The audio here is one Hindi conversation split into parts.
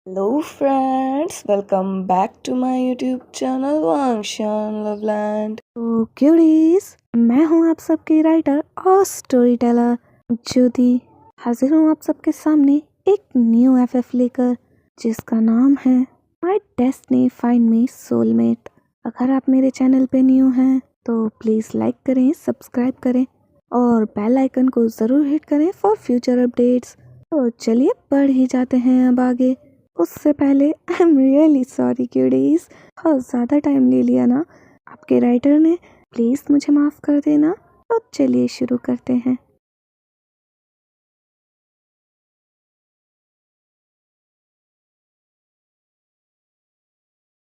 Hello friends, welcome back to my YouTube channel Wangshan Loveland. तो क्यूरीज, मैं हूँ आप सबकी राइटर और स्टोरी टेलर ज्योति। हाजिर हूँ आप सबके सामने एक न्यू एफएफ लेकर जिसका नाम है my destiny find me soulmate. अगर आप मेरे चैनल पे न्यू हैं तो प्लीज़ लाइक करें, सब्सक्राइब करें और बेल आइकन को ज़रूर हिट करें फॉर फ्यूचर अपडेट्स। तो चलिए पढ़ ही जाते हैं अब आगे। उससे पहले आई एम रियली सॉरी क्यूडीज, बहुत ज़्यादा टाइम ले लिया ना आपके राइटर ने, प्लीज़ मुझे माफ़ कर देना। तो चलिए शुरू करते हैं।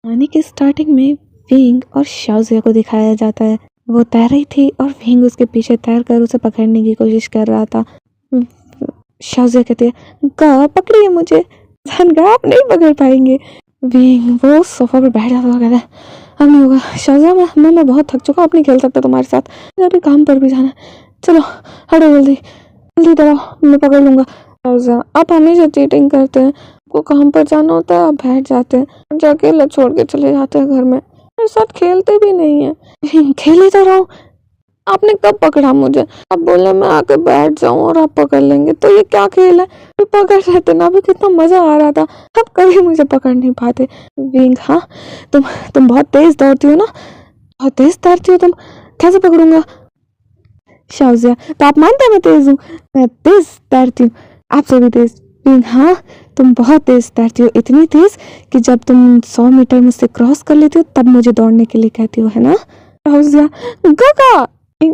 कहानी के स्टार्टिंग में विंग और शाओजिया को दिखाया जाता है। वो तैर रही थी और विंग उसके पीछे तैर कर उसे पकड़ने की कोशिश कर रहा था। शाओजिया कहती है, गा पकड़िए मुझे, गा आप नहीं पकड़ पाएंगे। विंग वो सोफा पर बैठ जाता है, कहता है अब नहीं होगा शाओजिया, मैं बहुत थक चुका, अब नहीं खेल सकता तुम्हारे साथ, मुझे अभी काम पर भी जाना है, चलो हटो जल्दी जल्दी दौड़ाओ, मैं पकड़ लूंगा। शाओजिया, आप हमेशा चीटिंग करते हैं, को काम पर जाना होता है आप बैठ जाते हैं, मुझे अकेला छोड़ के चले जाते हैं घर में, मेरे साथ खेलते भी नहीं है। खेल ही तो रहा हूँ, आपने कब पकड़ा मुझे? आप बोले मैं आके बैठ जाऊं और आप पकड़ लेंगे, तो ये क्या खेल है? मैं पकड़ लेते ना, अभी कितना मजा आ रहा था, आप कभी मुझे पकड़ नहीं पाते। विंग, हाँ तुम बहुत तेज दौड़ती हो ना, बहुत तेज तैरती हो तुम, कैसे पकड़ूंगा? शाओजिया, तो आप मानते हैं मैं तेज हूँ? मैं तेज तैरती हूँ, आपसे भी तेज। विंग, हाँ तुम बहुत तेज तैरती हो, इतनी तेज कि जब तुम 100 मीटर मुझसे क्रॉस कर लेती हो तब मुझे दौड़ने के लिए कहती हो, है ना? शाओजिया, गगा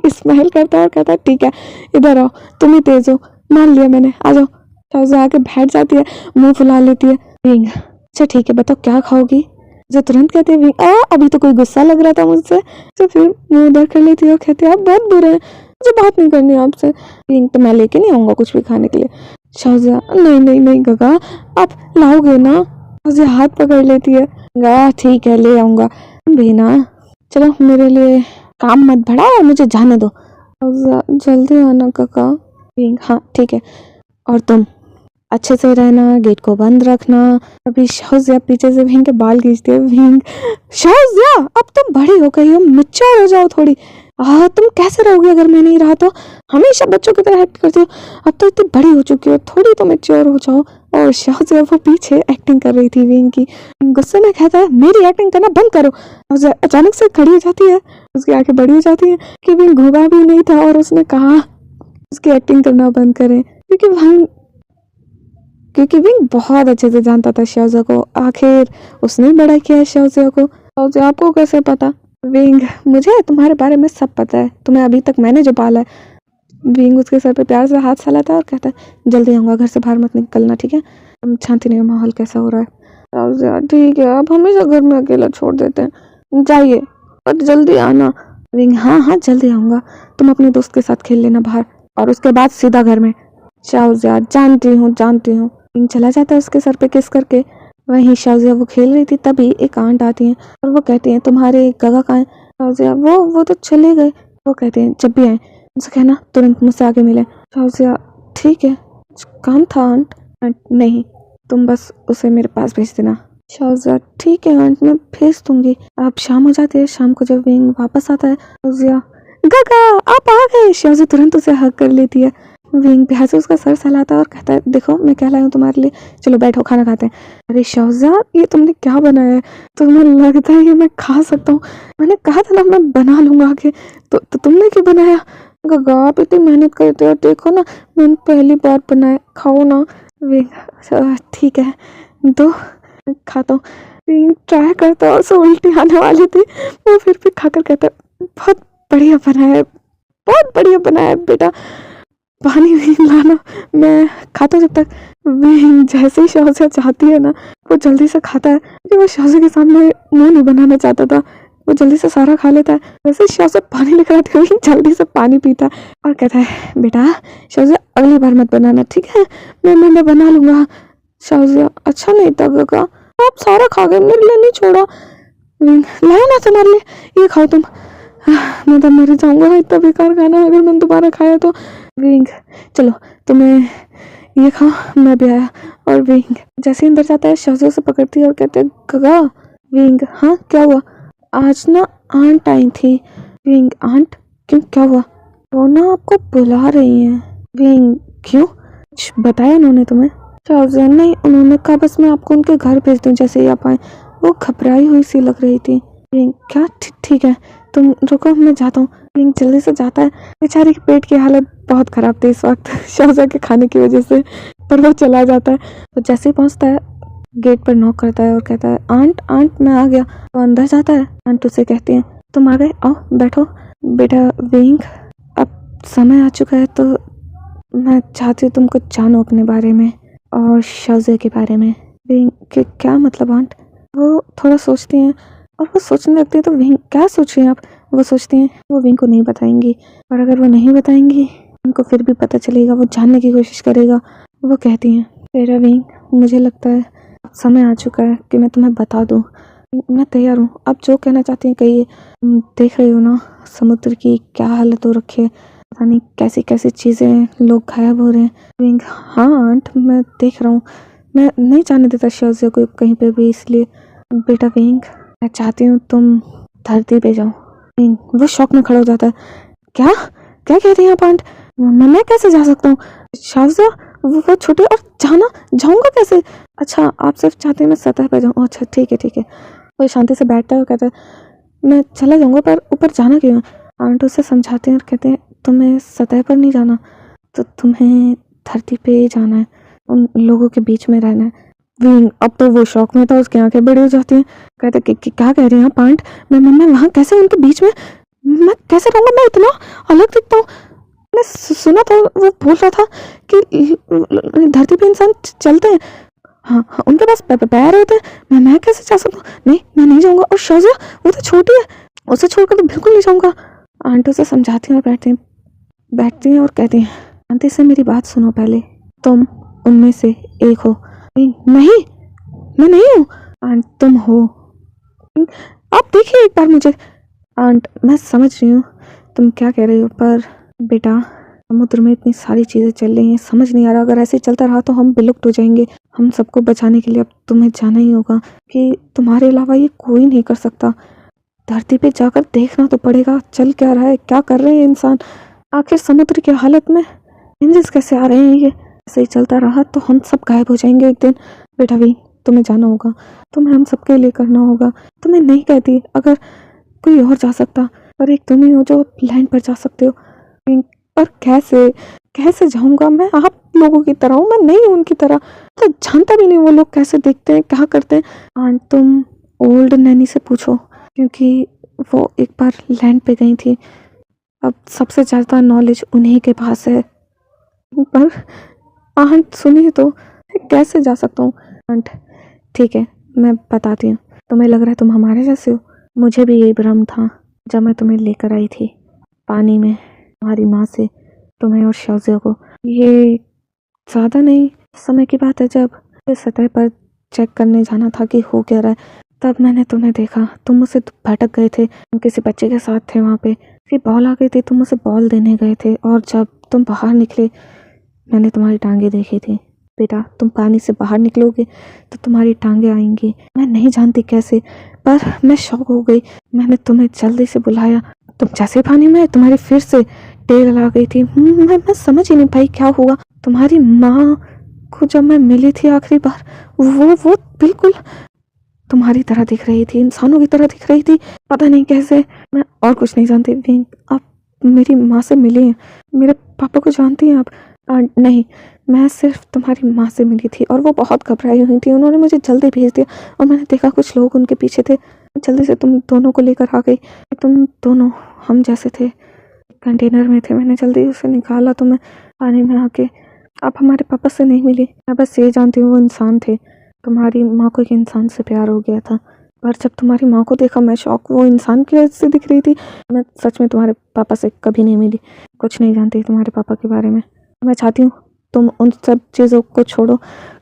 स्माइल करता है और कहता है ठीक है, इधर आओ, तुम ही तेज हो, मान लिया मैंने, आ जाओ। शाओजिया आके बैठ जाती है, मुंह फुला लेती है। विंग, अच्छा ठीक है, बताओ क्या खाओगी? जो तुरंत कहती है विंग, अभी तो कोई गुस्सा लग रहा था मुझसे, तो फिर मुंह उधर कर लेती है और कहती है आप बहुत बुरे हैं, मुझे बात नहीं करनी आपसे। विंग, तो मैं लेके नहीं आऊंगा कुछ भी खाने के लिए। शाओजिया, नहीं नहीं नहीं गगा, आप लाओगे ना? शाओजिया हाथ पकड़ लेती है, गा ठीक है ले आऊंगा भी ना, चलो मेरे लिए काम मत बढ़ाओ और मुझे जाने दो। जल्दी आना काका। विंग, हाँ ठीक है, और तुम अच्छे से रहना, गेट को बंद रखना। अभी शाओजिया पीछे से विंग के बाल खींचती है। विंग, शाओजिया अब तुम बड़ी हो गई हो, मैच्योर हो जाओ थोड़ी। तुम कैसे रहोगे अगर मैं नहीं रहा तो? हमेशा बच्चों की तरह एक्ट करती हो, अब तो इतनी बड़ी हो चुकी हो, थोड़ी तो मैच्योर हो जाओ। और शाओजिया वो पीछे एक्टिंग कर रही थी विंग की, गुस्से में कहता है मेरी एक्टिंग करना बंद करो। शाओजिया अचानक से खड़ी हो जाती है, उसकी आंखें बड़ी हो जाती हैं कि विंग घूमा भी नहीं था और उसने कहा उसकी एक्टिंग करना बंद करें, क्योंकि विंग बहुत अच्छे से जानता था शाओजिया को, आखिर उसने बड़ा किया है शाओजिया को। शाओजिया, आपको कैसे पता? विंग, मुझे तुम्हारे बारे में सब पता है, तुम्हें अभी तक मैंने जो पाला है। विंग उसके सर पे प्यार से हाथ फैलाता है और कहता है जल्दी आऊंगा, घर से बाहर मत निकलना, ठीक है? तुम शांति नहीं, माहौल कैसा हो रहा है? शाओजिया, ठीक है, आप हमेशा घर में अकेला छोड़ देते हैं, जाइए पर जल्दी आना। विंग, हाँ हाँ जल्दी आऊंगा, तुम अपने दोस्त के साथ खेल लेना बाहर और उसके बाद सीधा घर में। शाओजिया, जानती हूँ। विंग चला जाता है उसके सर पे किस करके। वहीं शाओजिया वो खेल रही थी, तभी एक आंट आती हैं और वो कहती हैं तुम्हारे गगा कहाँ हैं? शाओजिया, वो तो चले गए। वो कहते हैं जब भी आए उनसे कहना तुरंत मुझसे आगे मिले। शाओजिया, ठीक है, काम था आंट। नहीं, तुम बस उसे मेरे पास भेज देना। शाओजिया, ठीक है आंट, मैं भेज दूंगी। अब शाम हो जाती है, शाम को जब विंग वापस आता है, शाओजिया, गगा आप आ गए। शाओजिया तुरंत उसे हग कर लेती है। विंग प्यार से उसका सर सहलाता है और कहता है देखो मैं क्या लाया हूँ तुम्हारे लिए, चलो बैठो खाना खाते हैं। अरे शाओजिया, ये तुमने क्या बनाया है? तुम्हें लगता है ये मैं खा सकता हूँ? मैंने कहा था ना मैं बना लूंगा आके, तो तुमने क्यों बनाया? गगा आप इतनी मेहनत करते हो, देखो ना मैंने पहली बार बनाया, खाओ ना। विंग, ठीक है तो खाता हूँ। विंग ट्राई करता है और उसे उल्टी आने वाली थी, वो फिर भी खाकर कहता है बहुत बढ़िया बनाया है, बहुत बढ़िया बनाया है बेटा, पानी भी लाना, मैं खाता हूँ जब तक। विंग जैसे ही शाओजिया चाहती है ना वो जल्दी से खाता है, क्योंकि वो शाओजिया के सामने मुंह नहीं बनाना चाहता था, वो जल्दी से सारा खा लेता है। वैसे ही शाओजिया पानी लेकर आती है, जल्दी से पानी पीता है और कहता है बेटा शाओजिया अगली बार मत बनाना, ठीक है? मैं बना लूंगा। शाओजिया, अच्छा नहीं था गगा, आप सारा खा गए, मेरे लिए नहीं छोड़ा। विंग, लाया ना तुम्हारे लिए, ये खाओ तुम। मैं तो मर जाऊंगा इतना बेकार खाना अगर मैंने दोबारा खाया तो। विंग, चलो तुम्हें ये खा, मैं भी आया। और विंग जैसे ही अंदर जाता है शाज़िया उसे पकड़ती है और कहते हैं गगा। विंग हाँ क्या हुआ? आज ना आंट आई थी। Wing ant? क्यों, क्या हुआ? वो ना आपको बुला रही हैं। विंग क्यों, कुछ बताया उन्होंने तुम्हें? शाज़िया नहीं, उन्होंने कहा बस मैं आपको उनके घर भेज दूं जैसे ही आप आए। वो घबराई हुई सी लग रही थी। विंग क्या, ठीक है तुम रुको मैं जाता हूँ। विंग जल्दी से जाता है। बेचारी के पेट की हालत बहुत खराब थी इस वक्त शाज़िया के खाने की वजह से, पर वो चला जाता है। तो जैसे ही पहुंचता है गेट पर नॉक करता है और कहता है आंट आंट मैं आ गया। तो अंदर जाता है। आंट उसे कहती है तुम आ गए, आओ बैठो। बेटा विंग अब समय आ चुका है, तो मैं चाहती हूँ तुम कुछ जानो अपने बारे में और शाज़िया के बारे में। विंग के क्या मतलब आंट? वो थोड़ा सोचती हैं और वो सोचने लगती है। तो विंग क्या सोच रही हैं आप? वो सोचती हैं वो विंग को नहीं बताएंगी, और अगर वो नहीं बताएंगी उनको फिर भी पता चलेगा, वो जानने की कोशिश करेगा। वो कहती हैं तेरा विंग मुझे लगता है अब समय आ चुका है कि मैं तुम्हें बता दूं। मैं तैयार हूँ, आप जो कहना चाहती हैं कहिए। देख रहे हो ना समुद्र की क्या हालत हो रखी है, पता नहीं कैसी कैसी चीज़ें, लोग गायब हो रहे हैं। विंग हाँ आंट मैं देख रहा हूँ, मैं नहीं जाने देता शाज़िया को कहीं पे भी, इसलिए बेटा विंग मैं चाहती हूँ तुम धरती पे जाओ। विंग वो शौक में खड़ा हो जाता है। क्या क्या कह रही हैं आप आंट? मैं कैसे जा सकता हूँ? शाज़िया वो छोटे, और जाना जाऊंगा कैसे? अच्छा आप सिर्फ चाहते हैं मैं सतह पर जाऊँ? अच्छा ठीक है। वो शांति से बैठता है और कहता है मैं चला जाऊंगा, पर ऊपर जाना क्यों है? आंट उसे समझाते हैं और कहते हैं तुम्हें सतह पर नहीं जाना, तो तुम्हें धरती पे ही जाना है, उन लोगों के बीच में रहना है। विंग अब तो वो शौक में था, उसकी आंखें बड़ी हो जाती हैं। कहते क्या कह रही हैं आप आंट? मैं वहाँ कैसे उनके बीच में, मैं कैसे रहूँगा? मैं इतना अलग दिखता हूँ। मैंने सुना था वो बोल रहा था कि धरती पे इंसान चलते हैं, हाँ उनके पास पैर होते हैं। मैं कैसे जा सकता हूँ? नहीं मैं नहीं जाऊँगा। और शाज़िया वो तो छोटी है, उसे छोड़कर तो बिल्कुल नहीं जाऊँगा। आंटी उसे समझाती हैं और बैठती हैं और कहती हैं शांति से मेरी बात सुनो पहले, तुम उनमें से एक हो। नहीं मैं नहीं हूँ। आंट तुम हो, आप देखिए एक बार मुझे। आंट मैं समझ रही हूँ तुम क्या कह रही हो, पर बेटा समुद्र में इतनी सारी चीज़ें चल रही हैं, समझ नहीं आ रहा, अगर ऐसे चलता रहा तो हम विलुप्त हो जाएंगे। हम सबको बचाने के लिए अब तुम्हें जाना ही होगा, कि तुम्हारे अलावा ये कोई नहीं कर सकता। धरती पे जाकर देखना तो पड़ेगा चल क्या रहा है, क्या कर रहे हैं इंसान, आखिर समुद्र की हालत में इंजस कैसे आ रहे हैं। ये ऐसे ही चलता रहा तो हम सब गायब हो जाएंगे एक दिन। बेटा भी तुम्हें जाना होगा, तुम्हें हम सबके लिए करना होगा। तुम्हें नहीं कहती अगर कोई और जा सकता, पर एक तुम ही हो जो लैंड पर जा सकते हो। पर कैसे कैसे जाऊंगा? मैं आप लोगों की तरह हूँ, मैं नहीं हूँ उनकी तरह, तो जानता भी नहीं वो लोग कैसे दिखते हैं, क्या करते हैं। आंट तुम ओल्ड नैनी से पूछो, क्योंकि वो एक बार लैंड पे गई थी, अब सबसे ज़्यादा नॉलेज उन्हीं के पास है। पर आंट सुनिए तो, मैं कैसे जा सकता हूँ? आंट ठीक है मैं बताती हूँ, तुम्हें लग रहा है तुम हमारे जैसे हो, मुझे भी यही भ्रम था जब मैं तुम्हें लेकर आई थी पानी में, तुम्हारी माँ से तुम्हें और शाज़िया को। ये ज़्यादा नहीं समय की बात है, जब सतह पर चेक करने जाना था कि हो क्या रहा है, तब मैंने तुम्हें देखा। तुम मुझसे भटक गए थे, तुम किसी बच्चे के साथ थे, वहाँ पे फिर बॉल आ गई थी, तुम मुझसे बॉल देने गए थे, और जब तुम बाहर निकले मैंने तुम्हारी टांगे देखी थी। बेटा तुम पानी से बाहर निकलोगे तो तुम्हारी टांगे आएंगी, मैं नहीं जानती कैसे, पर मैं शॉक हो गई। मैंने तुम्हें जल्दी से बुलाया, तुम जैसे पानी में तुम्हारी फिर से टेल आ गई थी। मैं समझ ही नहीं पाई क्या हुआ। तुम्हारी माँ को जब मैं मिली थी आखिरी बार, वो बिल्कुल तुम्हारी तरह दिख रही थी, इंसानों की तरह दिख रही थी, पता नहीं कैसे। मैं और कुछ नहीं जानती। विंग आप मेरी माँ से मिली हैं, मेरे पापा को जानती हैं आप? नहीं मैं सिर्फ तुम्हारी माँ से मिली थी, और वो बहुत घबराई हुई थी, उन्होंने मुझे जल्दी भेज दिया, और मैंने देखा कुछ लोग उनके पीछे थे, जल्दी से तुम दोनों को लेकर आ गई। तुम दोनों हम जैसे थे, कंटेनर में थे, मैंने जल्दी उसे निकाला तो मैं पानी में आके आप हमारे पापा से नहीं मिली। मैं बस ये जानती हूँ वो इंसान थे, तुम्हारी माँ को एक इंसान से प्यार हो गया था, पर जब तुम्हारी माँ को देखा मैं शौक, वो इंसान की वजह से दिख रही थी। मैं सच में तुम्हारे पापा से कभी नहीं मिली, कुछ नहीं जानती तुम्हारे पापा के बारे में। मैं चाहती हूँ तुम उन सब चीज़ों को छोड़ो,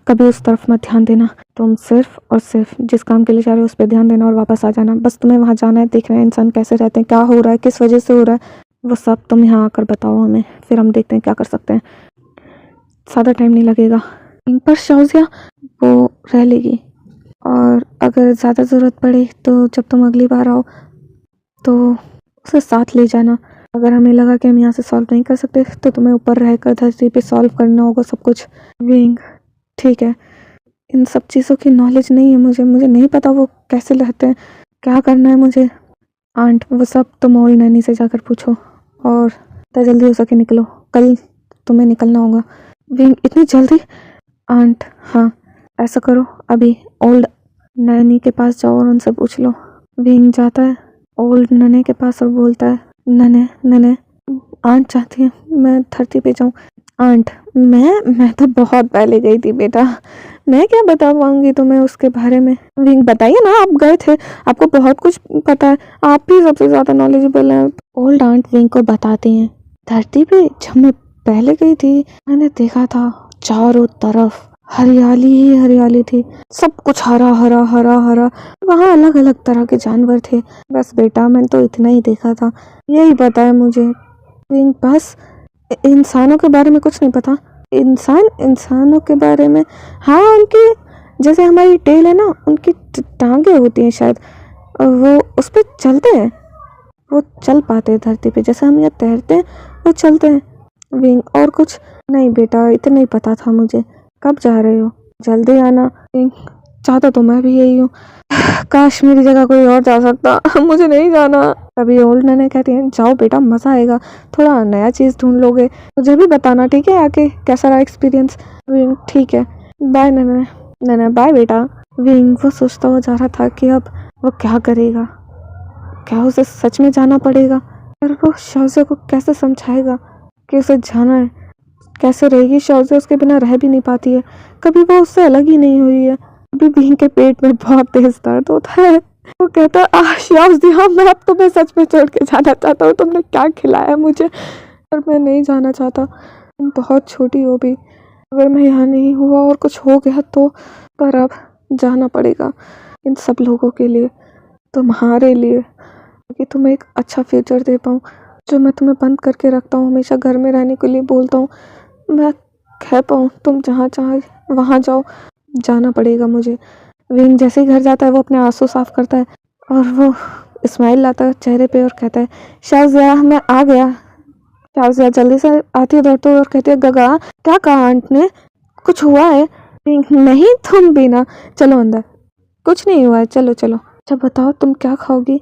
कभी उस तरफ मत ध्यान देना, तुम सिर्फ और सिर्फ जिस काम के लिए जा रहे हो उस पर ध्यान देना और वापस आ जाना। बस तुम्हें वहाँ जाना है, देखना है इंसान कैसे रहते हैं, क्या हो रहा है, किस वजह से हो रहा है, वो सब तुम यहाँ आकर बताओ हमें, फिर हम देखते हैं क्या कर सकते हैं। ज़्यादा टाइम नहीं लगेगा। इन पर शाउजिया वो रह लेगी, और अगर ज़्यादा ज़रूरत पड़े तो जब तुम अगली बार आओ तो उसे साथ ले जाना। अगर हमें लगा कि हम यहाँ से सॉल्व नहीं कर सकते तो तुम्हें ऊपर रहकर धरती पे सॉल्व करना होगा सब कुछ। विंग, ठीक है, इन सब चीज़ों की नॉलेज नहीं है मुझे नहीं पता वो कैसे रहते हैं, क्या करना है मुझे। आंट, वो सब तुम ओल्ड नैनी से जाकर पूछो, और जितना जल्दी हो सके निकलो, कल तुम्हें निकलना होगा। विंग, इतनी जल्दी? आंट, हाँ, ऐसा करो, अभी ओल्ड नैनी के पास जाओ और उनसे पूछ लो। विंग जाता है ओल्ड नने के पास और बोलता है, नने नने, आंट चाहती है मैं धरती पे जाऊँ। आंट, मैं तो बहुत पहले गई थी बेटा, मैं क्या बता पाऊंगी तुम्हें उसके बारे में। विंग, बताइए ना, आप गए थे, आपको बहुत कुछ पता है, आप ही सबसे ज़्यादा नॉलेजेबल हैं। ओल्ड आंट विंग को बताती हैं, धरती पे जब मैं पहले गई थी मैंने देखा था चारों तरफ हरियाली ही हरियाली थी, सब कुछ हरा हरा हरा हरा, वहाँ अलग अलग तरह के जानवर थे। बस बेटा, मैंने तो इतना ही देखा था, यही पता है मुझे। विंग, बस इंसानों के बारे में कुछ नहीं पता? इंसानों के बारे में, हाँ, उनकी जैसे हमारी टेल है ना, उनकी टांगे होती हैं शायद, और वो उस पर चलते हैं, वो चल पाते हैं धरती पे, जैसे हम यहाँ तैरते हैं वो चलते हैं। विंग, और कुछ नहीं बेटा, इतना ही पता था मुझे। कब जा रहे हो? जल्दी आना। विंग, चाहता तो मैं भी यही हूँ, काश मेरी जगह कोई और जा सकता, मुझे नहीं जाना। तभी ओल्ड नने कहती हैं, जाओ बेटा, मज़ा आएगा, थोड़ा नया चीज़ ढूंढ लोगे, मुझे भी बताना, ठीक है, आके कैसा रहा एक्सपीरियंस। विंग, ठीक है, बाय नने। नने, बाय बेटा। विंग, वो सोचता हुआ जा रहा था कि अब वो क्या करेगा, क्या उसे सच में जाना पड़ेगा, और वो शाउज़े को कैसे समझाएगा कि उसे जाना है। कैसे रहेगी शाउज़े, उसके बिना रह भी नहीं पाती है, कभी वो उससे अलग ही नहीं हुई है। अभी विंग के पेट में बहुत तेज दर्द होता है, वो कहता है, शाउज़े, हाँ, मैं अब तुम्हें सच में छोड़ के जाना चाहता हूँ, तुमने क्या खिलाया मुझे, पर मैं नहीं जाना चाहता, तुम बहुत छोटी हो भी, अगर मैं यहाँ नहीं हुआ और कुछ हो गया तो, पर अब जाना पड़ेगा इन सब लोगों के लिए, तुम्हारे लिए, ताकि तुम्हें एक अच्छा फ्यूचर दे पाऊँ। जो मैं तुम्हें बंद करके रखता हूँ, हमेशा घर में रहने के लिए बोलता हूँ, मैं कह पाऊँ तुम जहाँ चाहे वहाँ जाओ, जाना पड़ेगा मुझे। विंग जैसे ही घर जाता है वो अपने आंसू साफ करता है और वो स्माइल लाता है चेहरे पे और कहता है, शाहज़िया, मैं आ गया। शाहज़िया जल्दी से आती है दौड़ते हुए और कहती है, गगा, क्या कहा आंट ने, कुछ हुआ है? विंग, नहीं, तुम भी ना, चलो अंदर, कुछ नहीं हुआ है, चलो चलो। अच्छा बताओ तुम क्या खाओगी?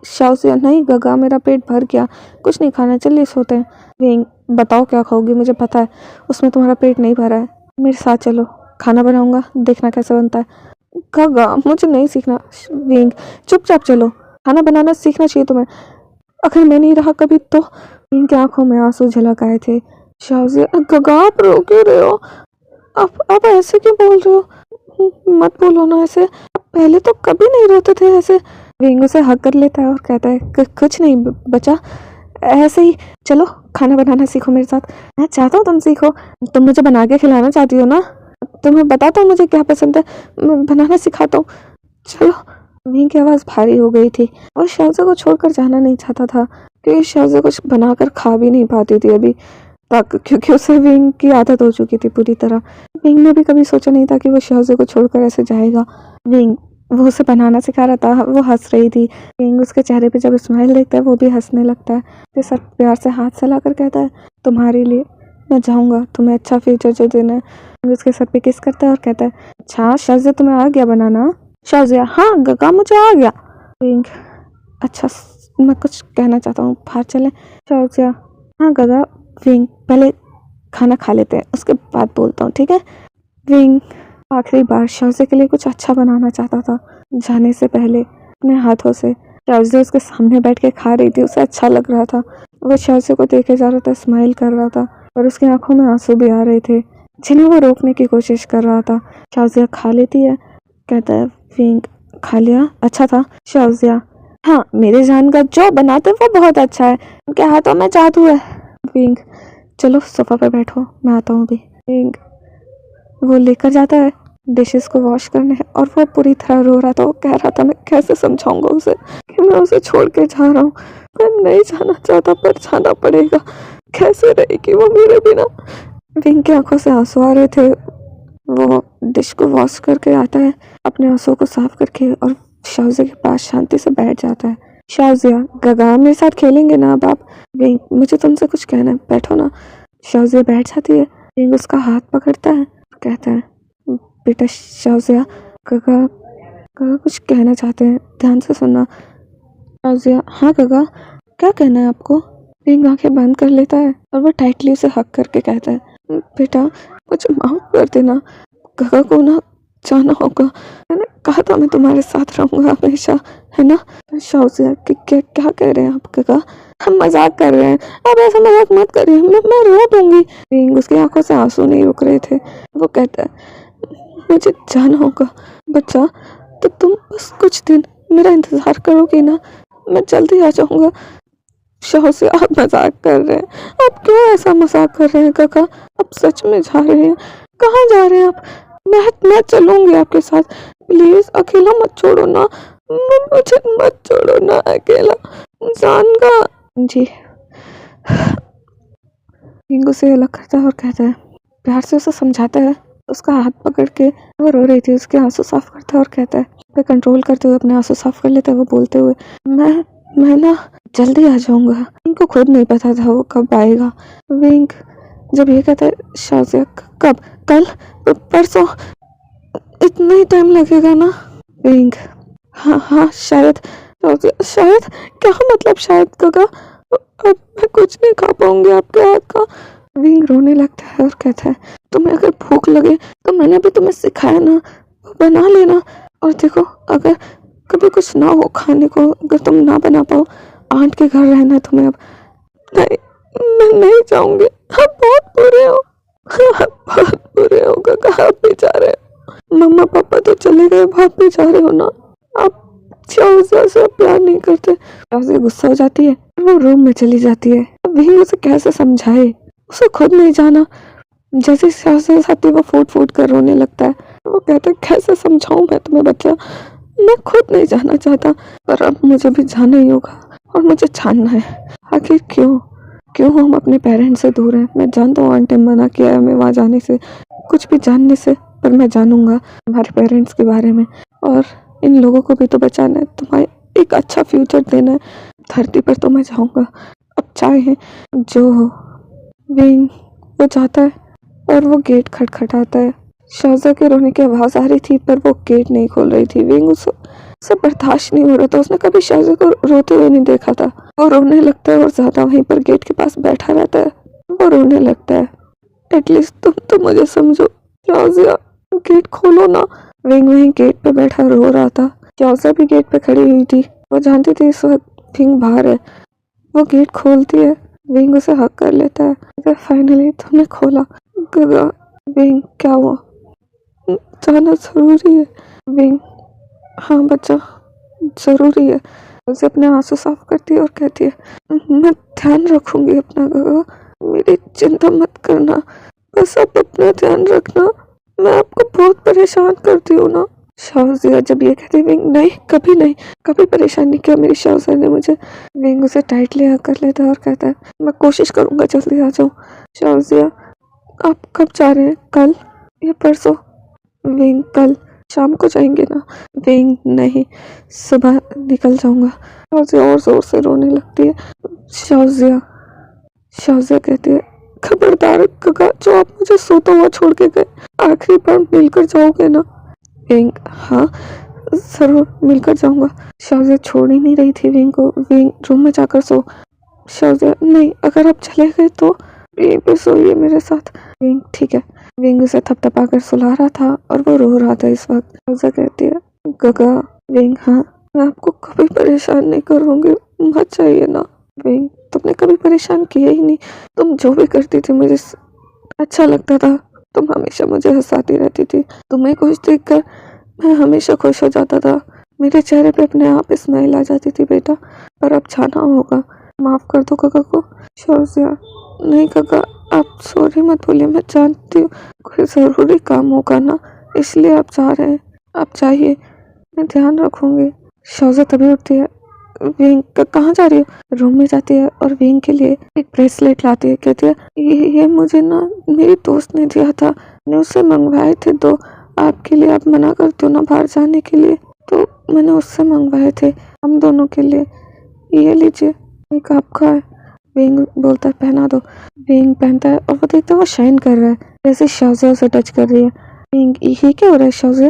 शाउज़िया, नहीं गगा, मेरा पेट भर गया, कुछ नहीं खाना, चलिए सोते हैं। विंग, बताओ क्या खाओगी, मुझे पता है उसमें तुम्हारा पेट नहीं भरा है, मेरे साथ चलो, खाना बनाऊंगा, देखना कैसे बनता है। गगा, मुझे नहीं सीखना। विंग, चुपचाप चलो, खाना बनाना सीखना चाहिए तुम्हें, अगर मैं नहीं रहा कभी तो। विंग की आंखों में आंसू झलक आए थे। शाउज़िया, गगा, आप रो क्यों रहे हो? आप ऐसे क्यों बोल रहे हो? मत बोलो ना ऐसे, पहले तो कभी नहीं रोते थे ऐसे। विंग उसे हक कर लेता है और कहता है, कुछ नहीं बच्चा, ऐसे ही, चलो खाना बनाना सीखो मेरे साथ, मैं चाहता हूँ तुम सीखो, तुम मुझे बना के खिलाना चाहती हो ना, तुम्हें बताता हूँ मुझे क्या पसंद है, मैं बनाना सिखाता हूँ, चलो। विंग की आवाज़ भारी हो गई थी, और शाहज़ा को छोड़कर जाना नहीं चाहता था, क्योंकि शाहज़ा कुछ बनाकर खा भी नहीं पाती थी अभी तक, क्योंकि उसे विंग की आदत हो चुकी थी पूरी तरह। विंग ने भी कभी सोचा नहीं था कि वो शाहज़ा को छोड़कर ऐसे जाएगा। विंग, वो उसे बनाना सिखा रहा था, वो हंस रही थी। विंग उसके चेहरे पे जब स्माइल देखता है वो भी हंसने लगता है, फिर सर प्यार से हाथ सहलाकर कहता है, तुम्हारे लिए मैं जाऊँगा, तुम्हें अच्छा फ्यूचर जो देना है। विंग उसके सर पे किस करता है और कहता है, अच्छा शाहज़ा, तुम्हें आ गया बनाना? शाहज़ा, हाँ गगा, मुझे आ गया। विंग, अच्छा, मैं कुछ कहना चाहता हूँ, बाहर चलें? शाहज़ा, हाँ गगा। विंग, पहले खाना खा लेते हैं, उसके बाद बोलता हूँ, ठीक है? विंग आखिरी बार शाहज़ा के लिए कुछ अच्छा बनाना चाहता था, जाने से पहले अपने हाथों से। शाहज़ा उसके सामने बैठ के खा रही थी, उसे अच्छा लग रहा था, वो शाहज़ा को देखे जा रहा था, स्माइल कर रहा था, और उसकी आंखों में आंसू भी आ रहे थे जिन्हें वो रोकने की कोशिश कर रहा था। शाहज़ा खा लेती है, कहता है, विंग, खा लिया, अच्छा था? शाहज़ा, हाँ, मेरे जान का जो बनाते वो बहुत अच्छा है, उनके हाथों में जादू है। विंग, चलो सोफा पर बैठो, मैं आता हूँ अभी। विंग, वो लेकर जाता है डिशेस को वॉश करने, और वो पूरी तरह रो रहा था, वो कह रहा था, मैं कैसे समझाऊंगा उसे कि मैं उसे छोड़ के जा रहा हूँ, मैं नहीं जाना चाहता पर जाना पड़ेगा, कैसे रहेगी वो मेरे बिना, विंग की आंखों से आंसू आ रहे थे। वो डिश को वॉश करके आता है, अपने आंसू को साफ करके, और शाउजिया के पास शांति से बैठ जाता है। शाउजिया, गगा मेरे साथ खेलेंगे ना अब आप? विंग, मुझे तुमसे कुछ कहना है, बैठो ना। शाउजिया बैठ जाती है। विंग उसका हाथ पकड़ता है, कहता है, बेटा शाउजिया, गगा गगा कुछ कहना चाहते हैं, ध्यान से सुनना। शाउजिया, हाँ गगा, क्या कहना है आपको? विंग आंखें बंद कर लेता है और वो टाइटली उसे हक करके कहता है, बेटा मुझे माफ कर देना, गगा को ना जाना होगा, मैंने कहा था मैं तुम्हारे साथ रहूंगा हमेशा, है ना? शाउजिया, क्या क्या कह रहे हैं आप गगा? हम मजाक कर रहे हैं, आप ऐसा मजाक मत करिए, मैं रो दूंगी। विंग, उसकी आंखों से आंसू नहीं रुक रहे थे। वो कहता है, मुझे जाना होगा बच्चा, तो तुम बस कुछ दिन मेरा इंतजार करोगे ना, मैं जल्दी आ जाऊंगा। शाउजिया, आप मजाक कर रहे हैं, आप क्यों ऐसा मजाक कर रहे हैं काका? आप सच में जा रहे हैं? कहाँ जा रहे हैं आप? मैं चलूंगी आपके साथ, प्लीज अकेला मत छोड़ो ना, मुझे मत छोड़ो ना अकेला, जान का। जी। रिंगू से अलग करता है और कहता है, प्यार से उसे समझाता है। उसका हाथ पकड़ के, वो रो रही थी, उसके आंसू साफ करता है और कहता है, मैं कंट्रोल करते हुए अपने आंसू साफ कर लेता है। वो बोलते हुए, मैं ना जल्दी आ जाऊंगा। इनको खुद नहीं पता था वो कब आएगा। विंग जब ये कहता है, शाजिया, कब? कल? परसों? इतना ही टाइम लगेगा ना? विंग, हाँ हाँ शायद। शाजिया, शायद? क्या मतलब शायद गगा? अब मैं कुछ नहीं खा पाऊंगी आपके हाथ का। विंग रोने लगता है और कहता है, तुम्हें अगर भूख लगे तो मैंने अभी तुम्हें सिखाया ना, वो बना लेना। और देखो, अगर कभी कुछ ना हो खाने को, अगर तुम ना बना पाओ, आंट के घर रहना है तुम्हें अब। नहीं, मैं नहीं जाऊंगी, आप बहुत बुरे हो, आप बहुत बुरे हो गगा, आप भी जा रहे हो। मम्मा पापा तो चले गए, आप भी जा रहे हो ना? आप शाउजिया से प्यार नहीं करते। शाउजिया गुस्सा हो जाती है, वो रूम में चली जाती है। अब विंग उसे कैसे समझाए, उसे खुद नहीं जाना। जैसे शाउजिया आती है, वो फूट फूट कर रोने लगता है। वो कहता है, कैसे समझाऊं मैं तुम्हें बच्चा, मैं खुद नहीं जाना चाहता, पर अब मुझे भी जाना ही होगा, और मुझे जानना है आखिर क्यों क्यों हम अपने पेरेंट्स से दूर हैं। मैं जानता हूँ आंटी ने मना किया है हमें वहाँ जाने से, कुछ भी जानने से, पर मैं जानूंगा हमारे पेरेंट्स के बारे में, और इन लोगों को भी तो बचाना है, तुम्हें एक अच्छा फ्यूचर देना है। धरती पर तो मैं जाऊंगा, अब चाहे जो हो। विंग, वो जाता है और वो गेट खटखटाता है। शाहज़ा के रोने की आवाज़ आ रही थी, पर वो गेट नहीं खोल रही थी। विंग उसे बर्दाश्त नहीं हो रहा था, उसने कभी शाहज़ा को रोते हुए नहीं देखा था। वो रोने लगता है और ज़्यादा वहीं पर गेट के पास बैठा रहता है। वो रोने लगता है, एटलीस्ट तुम तो मुझे समझो शाहज़ा, गेट खोलो ना। विंग वहीं गेट पे बैठा रो रहा था। शाहज़ा भी गेट पे खड़ी हुई थी, वो जानती थी इस वक्त विंग बाहर है। वो गेट खोलती है, विंग उसे हक कर लेता है। फाइनली तुमने खोला गगा। विंग, क्या हुआ? जाना जरूरी है। विंग, हाँ बच्चा, जरूरी है। उसे अपने आंसू साफ करती है और कहती है, मैं ध्यान रखूंगी अपना गगा, मेरी चिंता मत करना, बस आप अपना ध्यान रखना, मैं आपको बहुत परेशान करती हूँ ना। शाहज़िया जब ये कहती, विंग, नहीं, कभी नहीं, कभी परेशान नहीं किया मेरी शाहज़िया ने मुझे। विंग उसे टाइटली हक कर लेता है और कहता है, मैं कोशिश करूंगा जल्दी आ जाऊँ। शाहज़िया, आप कब जा रहे हैं, कल या परसों? विंग, कल शाम को जाएंगे ना? विंग, नहीं, सुबह निकल जाऊंगा। शाहज़िया और जोर से रोने लगती है। शाहज़िया शाहज़िया कहती है, खबरदार गगा, जो आप मुझे सोता हुआ छोड़ के गए, आखिरी बार मिलकर जाओगे ना? विंग, हाँ जरूर मिलकर जाऊंगा। शाहज़िया छोड़ ही नहीं रही थी विंग को। विंग, रूम में जाकर सो। शाहज़िया, नहीं, अगर आप चले गए तो यहीं पे सोइए मेरे साथ। विंग, ठीक है। विंग उसे थपथपा कर सुला रहा था और वो रो रहा था इस वक्त। शाहज़िया कहती है, गगा। विंग, हाँ, मैं आपको कभी परेशान नहीं करूंगी, मत जाइए ना। विंग, तुमने कभी परेशान किया ही नहीं, तुम जो भी करती थी मुझे अच्छा लगता था, तुम हमेशा मुझे हंसाती रहती थी, तुम्हें खुश देखकर मैं हमेशा खुश हो जाता था, मेरे चेहरे पे अपने आप स्माइल आ जाती थी बेटा। पर अब जाना होगा, माफ कर दो काका को। शाहज़िया, नहीं काका, आप सॉरी मत बोलिए, मैं जानती हूँ कोई ज़रूरी काम होगा ना, इसलिए आप जा रहे हैं, आप जाइए, मैं ध्यान रखूंगी। शाहज़िया तभी उठती है, विंग कहाँ जा रही हो? रूम में जाती है और विंग के लिए एक ब्रेसलेट लाती है। कहती है ये मुझे ना मेरी दोस्त ने दिया था, मैंने उससे मंगवाए थे, तो आपके लिए आप मना करते हो ना बाहर जाने के लिए, तो मैंने उससे मंगवाए थे हम दोनों के लिए, ये लीजिए, एक आपका है। विंग बोलता है पहना दो। विंग पहनता है और वो देखता है वो शाइन कर रहा है, जैसे शाज़िया उसे टच कर रही है। विंग ये क्या हो रहा है शाज़िया?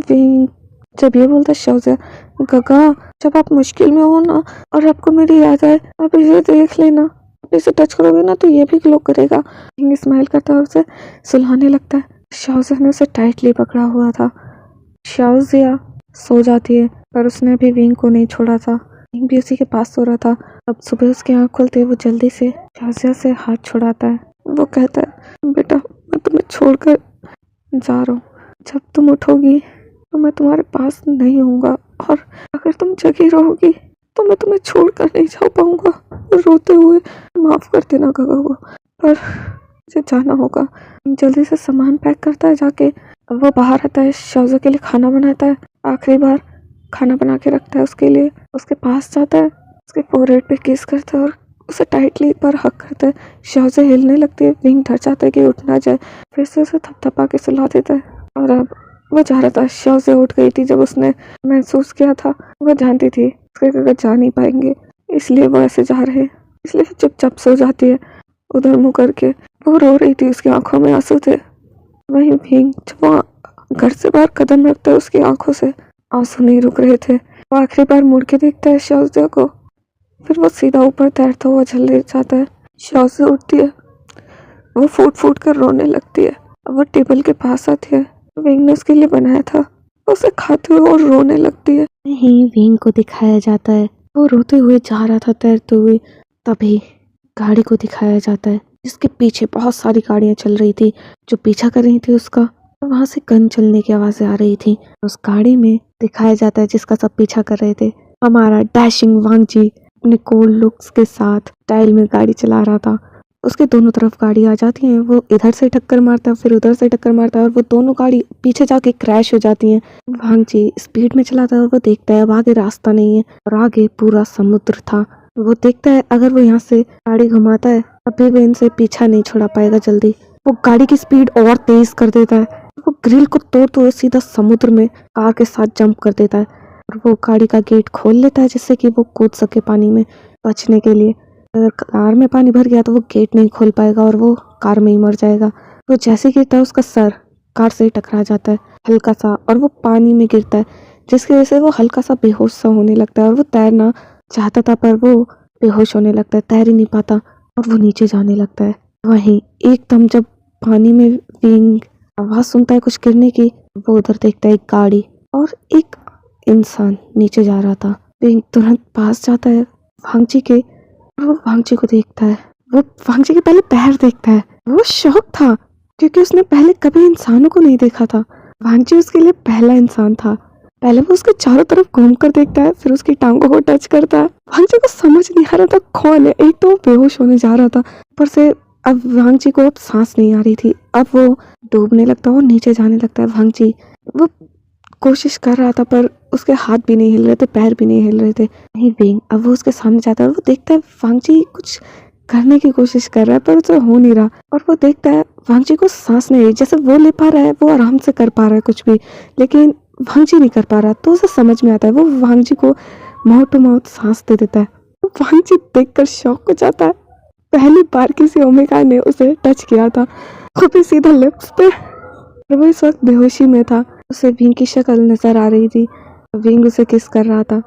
विंग जब ये बोलता है शाज़िया, गगा जब आप मुश्किल में हो ना और आपको मेरी याद आए, आप इसे देख लेना, आप इसे टच करोगे ना तो ये भी ग्लो करेगा। विंग स्माइल करता है और उसे सुलाने लगता है। शाज़िया ने उसे टाइटली पकड़ा हुआ था। शाज़िया सो जाती है पर उसने भी विंग को नहीं छोड़ा था। विंग भी उसी के पास सो रहा था। अब सुबह उसकी आँख खुलते ही वो जल्दी से शाज़िया से हाथ छुड़ाता है। वो कहता है बेटा मैं तुम्हें छोड़कर जा रहा हूँ, जब तुम उठोगी तो मैं तुम्हारे पास नहीं होऊंगा, और अगर तुम जगी रहोगी तो मैं तुम्हें छोड़कर नहीं जा पाऊंगा। रोते हुए माफ कर देना गगा को, पर मुझे जाना होगा। जल्दी से सामान पैक करता है जाके। वो बाहर आता है, शाज़िया के लिए खाना बनाता है, आखिरी बार खाना बना के रखता है उसके लिए। उसके पास जाता है, उसके फोरहेड पे किस करता है और उसे टाइटली एक बार हक करता है। शाज़िया हिलने लगती है। विंग डर जाता है कि उठ ना जाए, फिर से उसे थपथपा के सुला देता है। और अब वो जा रहा था। शाज़िया उठ गई थी जब उसने महसूस किया था। वो जानती थी उसके काका जा नहीं पाएंगे, इसलिए वो ऐसे जा रहे, इसलिए चुपचाप सो जाती है उधर मुँह करके। वो रो रही थी, उसकी आंखों में आंसू थे। वहीं विंग जब वो घर से बाहर कदम रखता है उसकी आंखों से आंसू नहीं रुक रहे थे। वो आखिरी बार मुड़ के देखता है शाज़िया को, फिर वो सीधा ऊपर तैरता हुआ चले जाता है। शाज़िया उठती है, वो फूट फूट कर रोने लगती है। अब वो टेबल के पास आती है, विंग ने उसके लिए बनाया था, उसे खाते हुए और रोने लगती है। नहीं, विंग को दिखाया जाता है वो रोते हुए जा रहा था तैरते हुए। तभी गाड़ी को दिखाया जाता है जिसके पीछे बहुत सारी गाड़ियां चल रही थी जो पीछा कर रही थी उसका। वहां से गन चलने की आवाजें आ रही थी। उस गाड़ी में दिखाया जाता है जिसका सब पीछा कर रहे थे, हमारा डैशिंग वांगजी अपने कूल लुक्स के साथ स्टाइल में गाड़ी चला रहा था। उसके दोनों तरफ गाड़ी आ जाती हैं, वो इधर से टक्कर मारता है फिर उधर से टक्कर मारता है और वो दोनों गाड़ी पीछे जाके क्रैश हो जाती हैं। वांगजी स्पीड में चलाता है और वो देखता है अब आगे रास्ता नहीं है और आगे पूरा समुद्र था। वो देखता है अगर वो यहाँ से गाड़ी घुमाता है अभी भी इनसे पीछा नहीं छुड़ा पाएगा जल्दी। वो गाड़ी की स्पीड और तेज कर देता है, वो ग्रिल को तोड़ते हुए सीधा समुद्र में कार के साथ जंप कर देता है और वो गाड़ी का गेट खोल लेता है जिससे कि वो कूद सके पानी में बचने के लिए। अगर कार में पानी भर गया तो वो गेट नहीं खोल पाएगा और वो कार में ही मर जाएगा। तो जैसे गिरता है उसका सर कार से ही टकरा जाता है हल्का सा और वो पानी में गिरता है, जिसकी वजह से वो हल्का सा बेहोश सा होने लगता है और वो तैरना चाहता था पर वो बेहोश होने लगता है, तैर ही नहीं पाता और वो नीचे जाने लगता है। वहीं एकदम जब पानी में विंग आवाज सुनता है कुछ गिरने की, वो उधर देखता है एक गाड़ी और एक इंसान नीचे जा रहा था। विंग तुरंत पास जाता है वांगजी के, वो वांगजी को देखता है। वो वांगजी के पहले पैर देखता है। वो शॉक था क्योंकि उसने पहले कभी इंसानों को नहीं देखा था। वांगजी उसके लिए पहला इंसान था। पहले वो उसके चारों तरफ घूम कर देखता है, फिर उसकी टांगों को टच करता है। वांगजी को समझ नहीं आ रहा था कौन है। एक तो वो बेहोश होने जा रहा था, ऊपर से अब वांगजी को अब सांस नहीं आ रही थी। अब वो डूबने लगता है और नीचे जाने लगता है। वांगजी वो कोशिश कर रहा था पर उसके हाथ भी नहीं हिल रहे थे, पैर भी नहीं हिल रहे थे। नहीं विंग अब वो उसके सामने जाता है और वो देखता है वांगजी कुछ करने की कोशिश कर रहा है पर उसे हो नहीं रहा और वो देखता है वांगजी को सांस नहीं रही, जैसे वो ले पा रहा है वो आराम से कर पा रहा है कुछ भी, लेकिन वांगजी नहीं कर पा रहा। तो उसे समझ में आता है, वो वांगजी को माउथ टू माउथ सांस दे देता है। वांगजी देखकर शॉक हो जाता है, पहली बार किसी ओमेगा ने उसे टच किया था, वो भी सीधा लिप्स पे। वो इस वक्त बेहोशी में था, उसे विंग की शक्ल नजर आ रही थी। विंग उसे किस कर रहा था,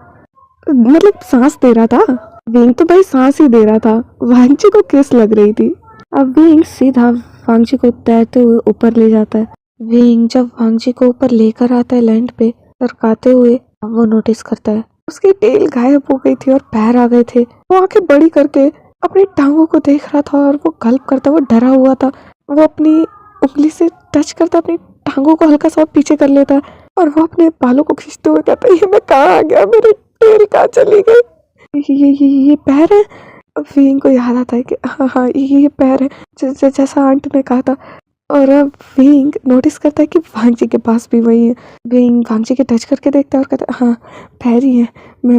मतलब सांस दे रहा था। विंग तो भाई सांस ही दे रहा था, वांगजी को किस लग रही थी। अब विंग सीधा वांगजी को तैरते हुए ऊपर ले जाता है। विंग जब वांगजी को ऊपर लेकर आता है लैंड पे सरकाते हुए, वो नोटिस करता है उसकी टेल गायब हो गई थी और पैर आ गए थे। वो आंखें बड़ी करके अपनी टांगों को देख रहा था और वो गल्प करता, वो डरा हुआ था। वो अपनी उंगली से टच करता, अपनी टांगों को हल्का सा पीछे कर लेता और वो अपने बालों को खींचते हुए कहता ये मैं कहाँ आ गया, मेरी टेल कहाँ चली गई। ये पैर है। विंग को याद आता है कि हाँ हाँ ये पैर है, जैसा आंट ने कहा था। और अब विंग नोटिस करता है कि वांगजी के पास भी वही है। विंग वांगजी के टच करके देखता है और कहता है हाँ पैर ही है, मैं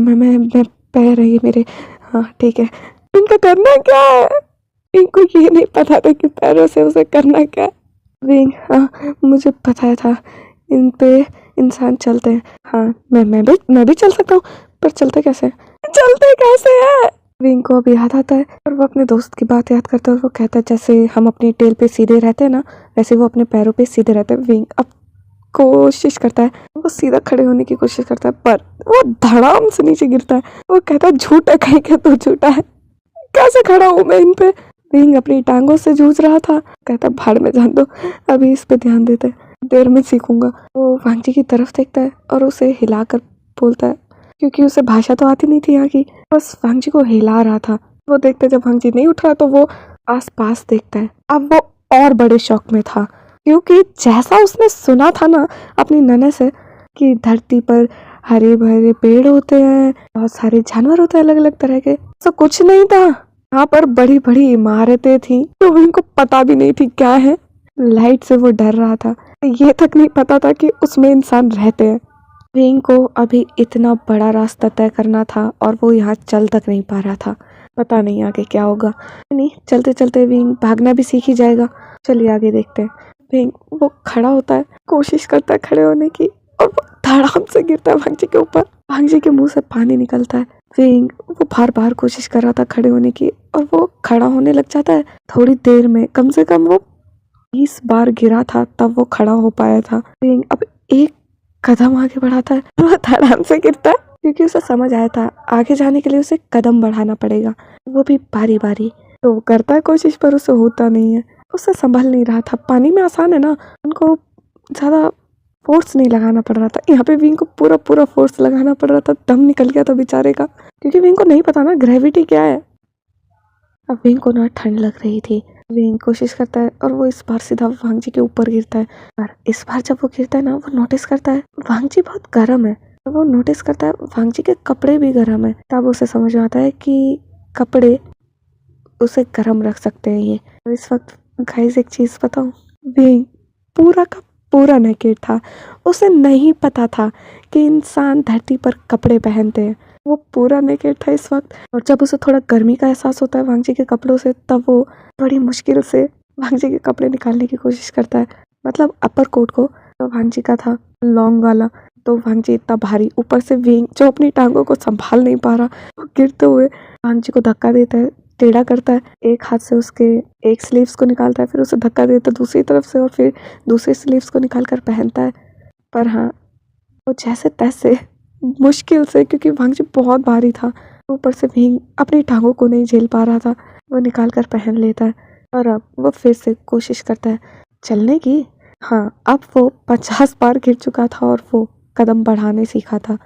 पैर है ये मेरे। हाँ ठीक है, इनका करना क्या है? इनको ये नहीं पता था कि पैरों से उसे करना क्या है। विंग, हाँ मुझे पता था इन पे इंसान चलते हैं। हाँ मैं भी चल सकता हूँ, पर चलते कैसे है? विंग को अब याद आता है और वो अपने दोस्त की बात याद करता है और वो कहता है जैसे हम अपनी टेल पे सीधे रहते हैं ना, वैसे वो अपने पैरों पे सीधे रहते हैं। विंग अब कोशिश करता है, वो सीधा खड़े होने की कोशिश करता है, पर वो धड़ाम से नीचे गिरता है। वो कहता है झूठा कहीं का, तो झूठा है, कैसे खड़ा हूँ मैं इन पे? विंग अपनी टांगों से जूझ रहा था, कहता भाड़ में जान दो, अभी इस पे ध्यान देते, देर में सीखूंगा। वो वांगजी की तरफ देखता है और उसे हिलाकर बोलता है, क्योंकि उसे भाषा तो आती नहीं थी यहाँ की, बस वांगजी को हिला रहा था। वो देखता है जब वांगजी नहीं उठ रहा तो वो आसपास देखता है। अब वो और बड़े शौक में था, क्योंकि जैसा उसने सुना था ना अपनी नन्हे से कि धरती पर हरे भरे पेड़ होते हैं, बहुत सारे जानवर होते हैं अलग अलग तरह के, तो कुछ नहीं था। यहाँ पर बड़ी बड़ी इमारतें थी तो इनको पता भी नहीं थी क्या है। लाइट से वो डर रहा था, ये तक नहीं पता था कि उसमें इंसान रहते हैं। विंग को अभी इतना बड़ा रास्ता तय करना था और वो यहाँ चल तक नहीं पा रहा था। पता नहीं आगे क्या होगा। नहीं, चलते चलते विंग भागना भी सीख ही जाएगा। चलिए आगे देखते हैं। विंग वो खड़ा होता है, कोशिश करता है खड़े होने की, और वो धड़ाम से गिरता है भांजी के ऊपर। भांजी के मुंह से पानी निकलता है। विंग वो बार बार कोशिश कर रहा था खड़े होने की और वो खड़ा होने लग जाता है। थोड़ी देर में कम से कम वो 20 बार गिरा था तब वो खड़ा हो पाया था। विंग अब एक कदम आगे बढ़ाता है, वो धड़ाम से गिरता है, क्योंकि उसे समझ आया था आगे जाने के लिए उसे कदम बढ़ाना पड़ेगा, वो भी बारी बारी। तो वो करता है कोशिश, पर उसे होता नहीं है, उसे संभल नहीं रहा था। पानी में आसान है ना, उनको ज्यादा फोर्स नहीं लगाना पड़ रहा था। यहाँ पे विंग को पूरा फोर्स लगाना पड़ रहा था, दम निकल गया था बेचारे का, क्योंकि विंग को नहीं पता ना ग्रेविटी क्या है। अब विंग को ना ठंड लग रही थी। विंग कोशिश करता है और वो इस बार सीधा वांगजी के ऊपर गिरता है। पर इस बार जब वो गिरता है ना, वो नोटिस करता है वांगजी बहुत गर्म है। तो वो नोटिस करता है वांगजी के कपड़े भी गर्म है। तब उसे समझ में आता है कि कपड़े उसे गर्म रख सकते हैं ये। तो इस वक्त गाइस एक चीज बताऊं, विंग पूरा का पूरा नेकेड था। उसे नहीं पता था कि इंसान धरती पर कपड़े पहनते हैं। वो पूरा नेकेड था इस वक्त। और जब उसे थोड़ा गर्मी का एहसास होता है वांगजी के कपड़ों से, तब वो बड़ी मुश्किल से वांगजी के कपड़े निकालने की कोशिश करता है, मतलब अपर कोट को। तो वांगजी का था लॉन्ग वाला, तो वांगजी इतना भारी, ऊपर से विंग जो अपनी टांगों को संभाल नहीं पा रहा, वो गिरते हुए वांगजी को धक्का देता है, टेढ़ा करता है, एक हाथ से उसके एक स्लीव्स को निकालता है, फिर उसे धक्का देता है दूसरी तरफ से और फिर दूसरे स्लीव्स को निकाल कर पहनता है। पर हाँ, वो जैसे तैसे मुश्किल से, क्योंकि वांगजी बहुत भारी था, ऊपर से विंग अपनी टांगों को नहीं झेल पा रहा था, वो निकाल कर पहन लेता है। और अब वो फिर से कोशिश करता है चलने की। हाँ, अब वो 50 बार गिर चुका था और वो कदम बढ़ाने सीखा था,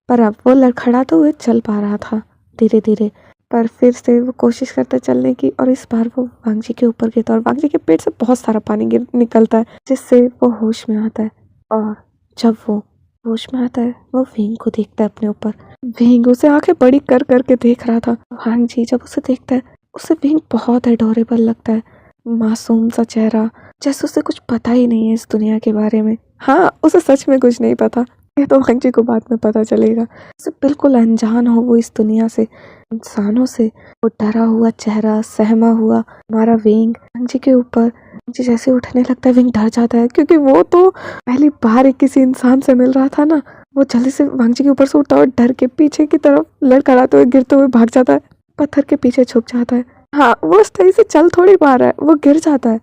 पर अब वो लड़खड़ाते हुए चल पा रहा था धीरे धीरे। पर फिर से वो कोशिश करता है चलने की, और इस बार वो वांगजी के ऊपर गिरता है और वांगजी के पेट से बहुत सारा पानी निकलता है, जिससे वो होश में आता है। और जब वो होश में आता है, वो विंग को देखता है अपने ऊपर। विंग उसे आंखें बड़ी कर करके देख रहा था। वांगजी जब उसे देखता है, उसे विंग बहुत एडोरेबल लगता है, मासूम सा चेहरा, जैसे उसे कुछ पता ही नहीं है इस दुनिया के बारे में। हाँ, उसे सच में कुछ नहीं पता, ये तो वांगजी को बाद में पता चलेगा। उसे बिल्कुल अनजान हो वो इस दुनिया से, इंसानों से। वो डरा हुआ चेहरा, सहमा हुआ हमारा विंग वांगजी के ऊपर। वांगजी जैसे उठने लगता है, विंग डर जाता है, क्योंकि वो तो पहली बार किसी इंसान से मिल रहा था ना। वो जल्दी से वांगजी के ऊपर से उठता है और डर के पीछे की तरफ लड़खड़ाते हुए गिरते हुए भाग जाता है, पत्थर के पीछे छुप जाता है। हाँ, वो सही से चल थोड़ी पा रहा है, वो गिर जाता है,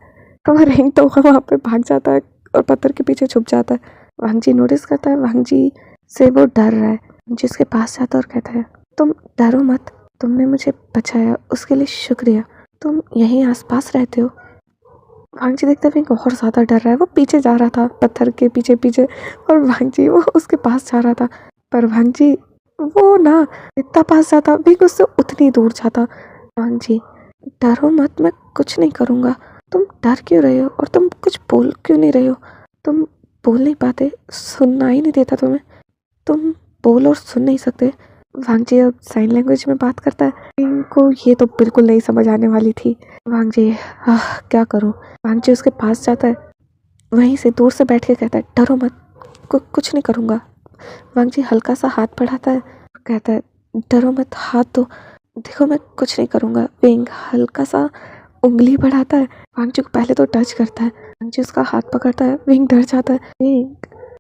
तो विंग तो वहाँ पे भाग जाता है और पत्थर के पीछे छुप जाता है। वांगजी नोटिस करता है वांगजी से वो डर रहा है, जिसके पास जाता है और कहता है तुम डरो मत, तुमने मुझे बचाया उसके लिए शुक्रिया, तुम यहीं आसपास रहते हो। वांगजी देखते हुए और ज्यादा डर रहा है, वो पीछे जा रहा था पत्थर के पीछे पीछे, और वांगजी वो उसके पास जा रहा था। पर वांगजी वो ना इतना पास जाता, विंग उससे उतनी दूर जाता। वांगजी डरो मत, मैं कुछ नहीं करूँगा, तुम डर क्यों रहे हो और तुम कुछ बोल क्यों नहीं रहे हो? तुम बोल नहीं पाते, सुनना ही नहीं देता तुम्हें, तुम बोल और सुन नहीं सकते। वांगजी अब साइन लैंग्वेज में बात करता है। इनको ये तो बिल्कुल नहीं समझ आने वाली थी। वांगजी क्या करूं? वांगजी उसके पास जाता है, वहीं से दूर से बैठ के कहता है डरो मत, कुछ नहीं करूँगा। वांगजी हल्का सा हाथ बढ़ाता है, कहता है डरो मत, हाथ दो, देखो मैं कुछ नहीं करूँगा। विंग हल्का सा उंगली बढ़ाता है, वांगजी को पहले तो टच करता है। वांगजी उसका हाथ पकड़ता है, विंग डर जाता है। विंग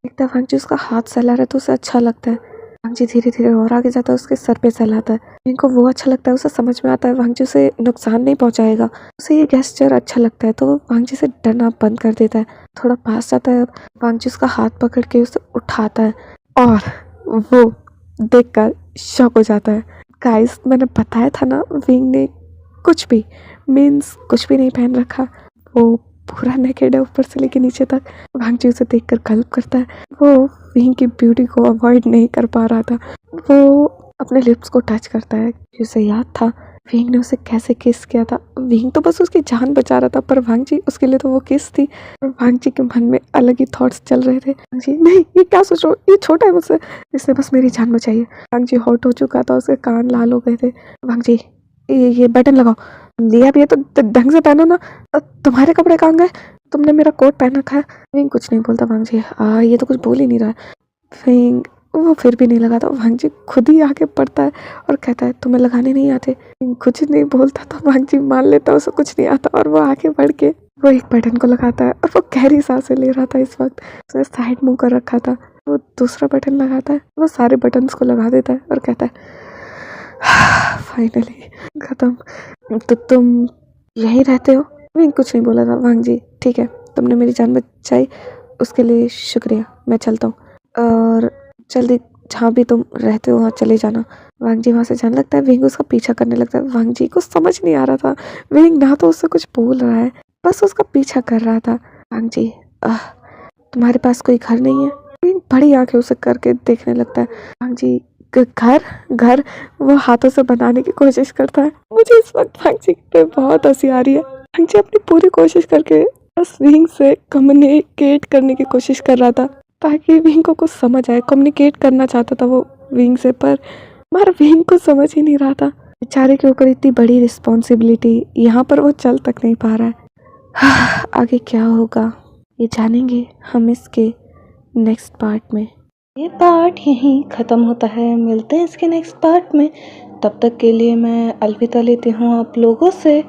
देखता है वांगजी उसका हाथ सहला रहा है तो उसे अच्छा लगता है। वांगजी धीरे धीरे और आगे जाता है, उसके सर पे सहलाता है। विंग को वो अच्छा लगता है, उसे समझ में आता है वांगजी उसे नुकसान नहीं पहुंचाएगा। उसे ये गेस्चर अच्छा लगता है तो वो वांगजी से डरना बंद कर देता है। थोड़ा पास जाता है, वांगजी उसका हाथ पकड़ के उसे उठाता है और वो देखकर शॉक हो जाता है। गाइस, मैंने बताया था ना, विंग ने कुछ भी मीन्स कुछ भी नहीं पहन रखा। वो पूरा नेकेड है ऊपर से लेके नीचे तक। वांगजी उसे देखकर गल्प करता है। वो विंग की ब्यूटी को अवॉइड नहीं कर पा रहा था। वो अपने लिप्स को टच करता है। उसे याद था विंग ने उसे कैसे किस किया था। विंग तो बस उसकी जान बचा रहा था, पर वांगजी उसके लिए तो वो किस थी। और वांगजी के मन में अलग ही थॉट्स चल रहे थे। वांगजी, नहीं, ये क्या सोच रहे हो, ये छोटा है मुझसे, इसने बस मेरी जान बचाई है। वांगजी हॉट हो चुका था, उसके कान लाल हो गए थे। वांगजी, ये बटन लगाओ, लिया भी है तो ढंग से पहनो ना। तुम्हारे कपड़े कहाँ गए, तुमने मेरा कोट पहन रखा है। विंग कुछ नहीं बोलता। वांगजी, ये तो कुछ बोल ही नहीं रहा है। विंग वो फिर भी नहीं लगाता। वांगजी खुद ही आगे बढ़ता है और कहता है तुम्हें लगाने नहीं आते। विंग कुछ नहीं बोलता तो वांगजी मान लेता उसे कुछ नहीं आता और वो आगे बढ़ के वो एक बटन को लगाता है और वो गहरी सांसें ले रहा था। इस वक्त उसने साइड मुंह कर रखा था। वो दूसरा बटन लगाता है, वो सारे बटन्स को लगा देता है और कहता है फाइनली खत्म। तो तुम यहीं रहते हो? विंग कुछ नहीं बोला था। वांगजी, ठीक है, तुमने मेरी जान बचाई, उसके लिए शुक्रिया, मैं चलता हूँ और जल्दी जहाँ भी तुम रहते हो वहाँ चले जाना। वांगजी वहाँ से जाने लगता है। विंग उसका पीछा करने लगता है। वांगजी को समझ नहीं आ रहा था विंग ना तो उससे कुछ बोल रहा है, बस उसका पीछा कर रहा था। वांगजी, तुम्हारे पास कोई घर नहीं है? विंग बड़ी आंखें उसे करके देखने लगता है। वांगजी, घर घर वो हाथों से बनाने की कोशिश करता है। मुझे इस वक्त वांगजी पे बहुत हंसी आ रही है। वांगजी अपनी पूरी कोशिश करके बस विंग से कम्युनिकेट करने की कोशिश कर रहा था ताकि विंग को कुछ समझ आए। कम्युनिकेट करना चाहता था वो विंग से, पर विंग को समझ ही नहीं रहा था। बेचारे के ऊपर इतनी बड़ी रिस्पॉन्सिबिलिटी, यहाँ पर वो चल तक नहीं पा रहा है। आगे क्या होगा ये जानेंगे हम इसके नेक्स्ट पार्ट में। ये पार्ट यहीं ख़त्म होता है, मिलते हैं इसके नेक्स्ट पार्ट में। तब तक के लिए मैं अलविदा लेती हूँ आप लोगों से।